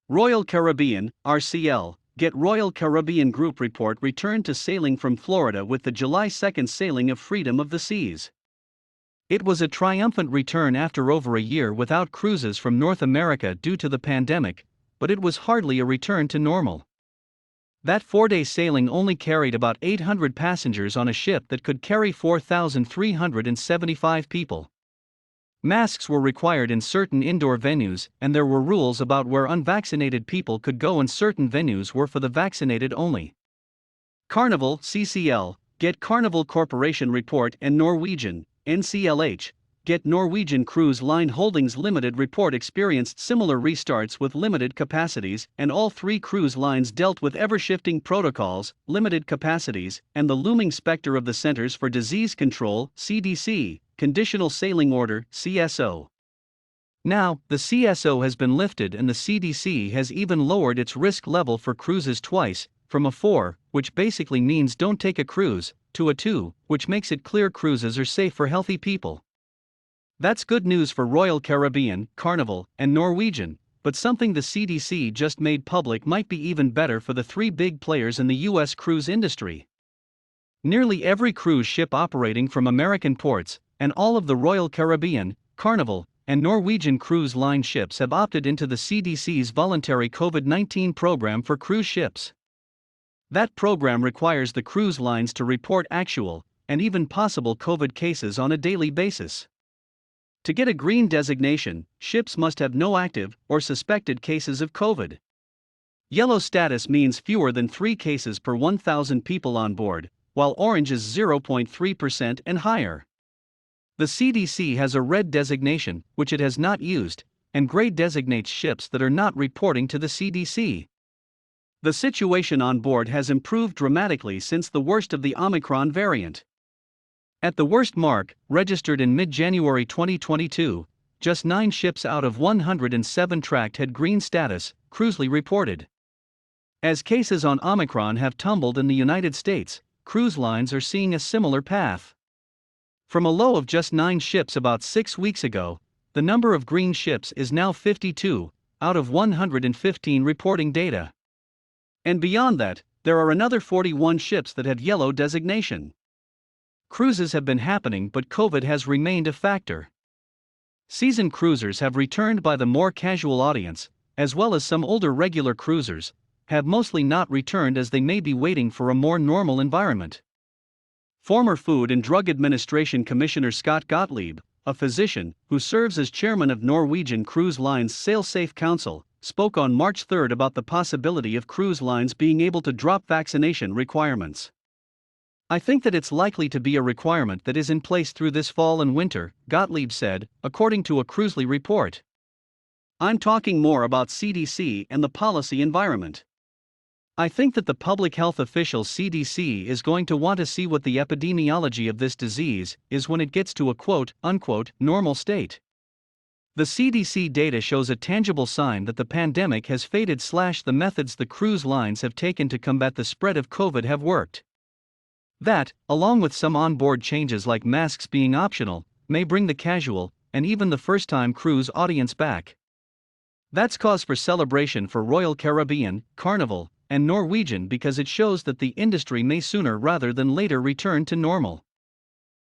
Royal Caribbean, RCL, Get Royal Caribbean Group report returned to sailing from Florida with the July 2 sailing of Freedom of the Seas. It was a triumphant return after over a year without cruises from North America due to the pandemic, but it was hardly a return to normal. That 4-day sailing only carried about 800 passengers on a ship that could carry 4,375 people. Masks were required in certain indoor venues, and there were rules about where unvaccinated people could go, and certain venues were for the vaccinated only. Carnival, CCL, Get Carnival Corporation report, and Norwegian, NCLH, Get Norwegian Cruise Line Holdings Limited report experienced similar restarts with limited capacities, and all three cruise lines dealt with ever-shifting protocols, limited capacities, and the looming specter of the Centers for Disease Control, CDC, Conditional Sailing Order, CSO. Now, the CSO has been lifted and the CDC has even lowered its risk level for cruises twice, from a 4, which basically means don't take a cruise, to a 2, which makes it clear cruises are safe for healthy people. That's good news for Royal Caribbean, Carnival, and Norwegian, but something the CDC just made public might be even better for the three big players in the U.S. cruise industry. Nearly every cruise ship operating from American ports, and all of the Royal Caribbean, Carnival, and Norwegian cruise line ships have opted into the CDC's voluntary COVID-19 program for cruise ships. That program requires the cruise lines to report actual, and even possible COVID cases on a daily basis. To get a green designation, ships must have no active or suspected cases of COVID. Yellow status means fewer than 3 cases per 1,000 people on board, while orange is 0.3% and higher. The CDC has a red designation, which it has not used, and gray designates ships that are not reporting to the CDC. The situation on board has improved dramatically since the worst of the Omicron variant. At the worst mark, registered in mid-January 2022, just 9 ships out of 107 tracked had green status, Cruisely reported. As cases on Omicron have tumbled in the United States, cruise lines are seeing a similar path. From a low of just 9 ships about 6 weeks ago, the number of green ships is now 52, out of 115 reporting data. And beyond that, there are another 41 ships that have yellow designation. Cruises have been happening, but COVID has remained a factor. Seasoned cruisers have returned by the more casual audience, as well as some older regular cruisers, have mostly not returned as they may be waiting for a more normal environment. Former Food and Drug Administration Commissioner Scott Gottlieb, a physician who serves as chairman of Norwegian Cruise Line's SailSafe Council, spoke on March 3 about the possibility of cruise lines being able to drop vaccination requirements. I think that it's likely to be a requirement that is in place through this fall and winter, Gottlieb said, according to a Cruisely report. I'm talking more about CDC and the policy environment. I think that the public health official CDC is going to want to see what the epidemiology of this disease is when it gets to a quote-unquote normal state. The CDC data shows a tangible sign that the pandemic has faded. The methods the cruise lines have taken to combat the spread of COVID have worked. That, along with some onboard changes like masks being optional, may bring the casual, and even the first-time cruise audience back. That's cause for celebration for Royal Caribbean, Carnival, and Norwegian, because it shows that the industry may sooner rather than later return to normal.